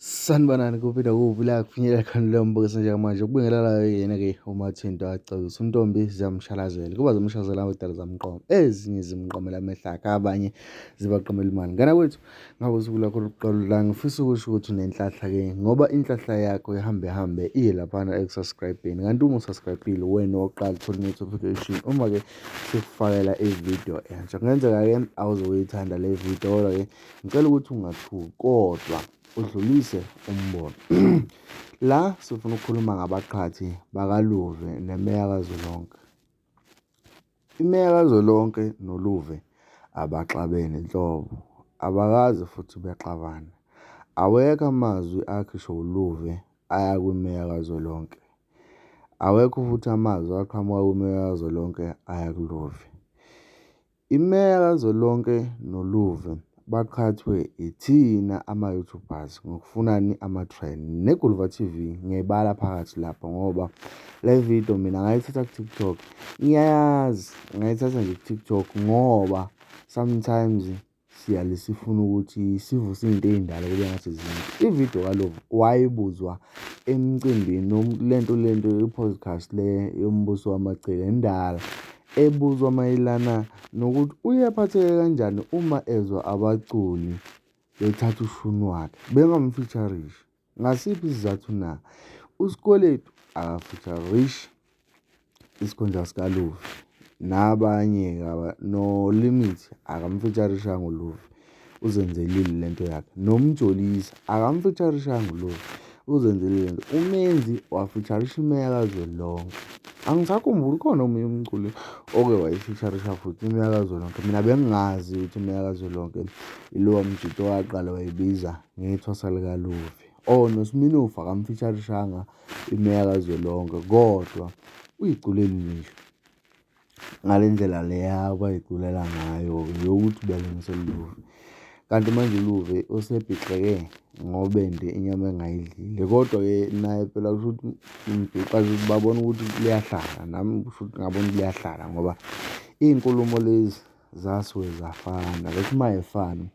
Sanibonani kuphinda kubi la kufinyelela khona leyo mbukiso njengamanje ukubingelela yena-ke uMathinto acebisa untombi ziyamshalazela kuba zimshazela kodwa zamqoma ezinye zimqomela amehlo akhe abanye zibaqomela imali. Ngana kwethu ngabe usuku lakho lokuqala la ngifisa ukusho ukuthi unenhlahla-ke ngoba inhlahla yakho ihambe iye laphana eku-subscribe-eni kanti uma usubscribe-ile wena owokuqala uthola i-notification uma-ke sikufakela ividiyo entsha. Kungenzeka-ke awuzokuyithanda le video kodwa-ke ngicela ukuthi ungathuki kodwa udlulise umbono. La sifuna ukukhuluma ngabaqhathi bakaLuve nemeya kaZwelonke. Imeya kaZwelonke noLuve abaxabene nhlobo, abakazi futhi bexabana. Awekho amazwi akhishwa uLuve aya kwimeya kaZwelonke. Awekho futhi amazwi aqhamuka kwimeya kaZwelonke aya kuLuve. Imeya kaZwelonke noLuve baqhathwe ithina ama-YouTubers ngokufunani ama-trend neGuluva TV ngiyayibala phakathi lapha ngoba le video mina ngayithatha ku-TikTok. Ngiyayazi ngayithatha nje ku-TikTok ngoba sometimes siyabe sifuna ukuthi sivuse iy'nto ey'ndala kube ngathi zinhle. Ividiyo kaLuve wayibuzwa emcimbini lento i-podcast le yombuso wamagcila endala ebuzwa mayelana nokuthi uyaphatheka kanjani uma ezwa abaculi bethatha ushuni wakhe bengamfeaturisha. Ngasiphi isizathu na? uSikweletu akafeaturisha isikhundla sikaLuve nabanye no-Limit akamfeaturishanga uLuve uzenzelile lento yakhe. Nomjolisa akamfeaturishanga uLuve uzenzelile lento. uMenzi wafeaturisha imeya kaZwelonke. Angisakhumbuli khona omunye umculi oke wayifeaturisha futhi imeya kaZwelonke. Mina bengingazi ukuthi imeya kaZwelonke ilowa mjito owaqala wayibiza ngethwasa likaLuve. noSminoff akamfeaturishanga imeya kaZwelonke kodwa uyiculelile nje ngale ndlela leya abayiculela ngayo yokuthi belungisela uLuve. Kanti manje uLuve usebhixeke ngobende inyama engayidlile kodwa-ke naye phela kusho ukuthi babona ukuthi liyahlala nami kusho ukuthi ngabona ukuthi liyahlala ngoba iy'nkulumo lezi zasuke zafana. Bethi uma y'fana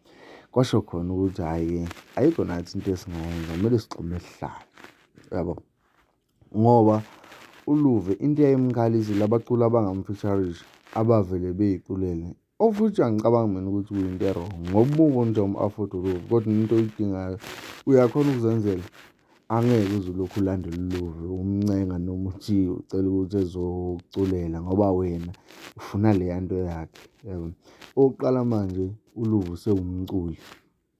kwasho khona ukuthi hhayi-ke ayikho nathi into esingayenza kumele sigxume sihlale yabo ngoba uLuve into eyayimkhalisile abaculi abangamfeaturisha abavele bey'culele futhi angicabangi mina ukuthi kuyinto e-wrong ngoba ubone nje um-afford uLuve kodwa into oyidingayo uyakhona ukuzenzela. Angeke uze ulokhu ulandela uLuve umncenga noma uthi ucela ukuthi ezokuculela ngoba wena ufuna leya nto yakhe yabo. Okokuqala manje uLuve usewumculi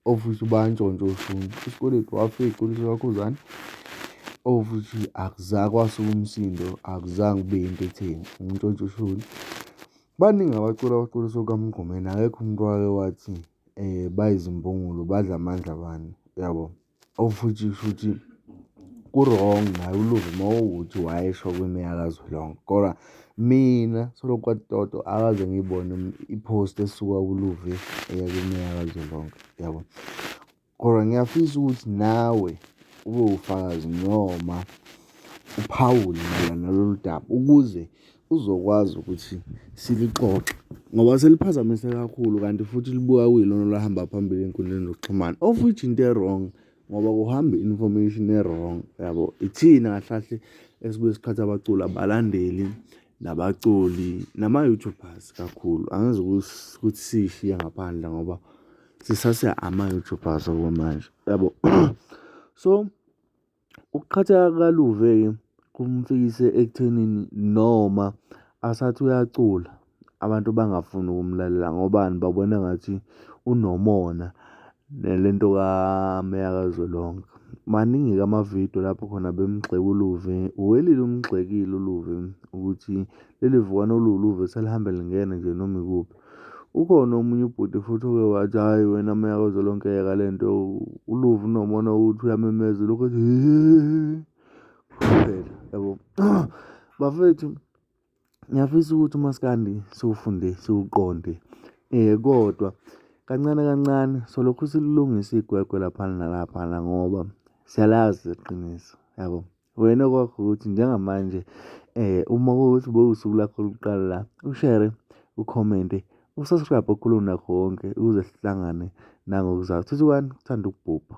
futhi bayantshontsha oshuni. uSikweletu wafika eculisa kakhudlwana futhi akuzange kwasuka umsindo, akuzange kube yinto etheni ukuntshontsha ushuni. Baningi abaculi abaculisa kukamgqumeni akekho umuntu wake wathi bayizimbungulu badla amandla bani yabo. Futhi shuthi ku-wrong naye uLuve uma wukuthi wayesho kwimeya kaZwelonke kodwa mina Solo Kwatoto akaze ngiyibone i-post esuka kuLuve eya kwimeya kaZwelonke yabo. Kodwa ngiyafisa ukuthi nawe ube ufakazi noma uphawule mayelana nalolu daba ukuze uzokwazi ukuthi silixoxe ngoba seliphazamise kakhulu kanti futhi libuka kuyilona olahamba phambili ey'nkundleni zokuxhumana futhi into e-wrong ngoba kuhamba i-information e-wrong yabo. Ithina kahle esibuye sikhathe abaculi abalandeli nabaculi nama-YouTubers kakhulu. Angizi ukuthi siyishiya ngaphandle ngoba sisase ama-YouTubers okwamanje yabo. So ukuqhatheka kukaLuve-ke kumfikise ekuthenini noma asathi uyacula abantu bangafuni ukumlalela ngobani babona ngathi unomona nalento kameya kaZwelonke. Maningi-ke amavidiyo lapho khona bemgxeka uLuve. Uwelile umgxekile uLuve ukuthi leli vukana oluwuLuve selihambe lingena nje noma ikuphi. Ukhona omunye ubhuti futhi oke wathi hhayi wena meya kaZwelonke yeka lento uLuve unomona ukuthi uyamemeza lokho ethi kuphela yabo. Bafethu ngiyafisa ukuthi umaskandi siwufunde siwuqonde kodwa kancane kancane solokhu sililungisa igwegwe laphana nalaphana ngoba siyalazi iqiniso yabo. Wena kwakho ukuthi njengamanje uma kuwukuthi bewusuku lakho lokuqala la ushare, ukhomente, usubscribe okhuluma nakho konke ukuze sihlangane nangokuzayo. Thuthukani, kuthanda ukubhubha.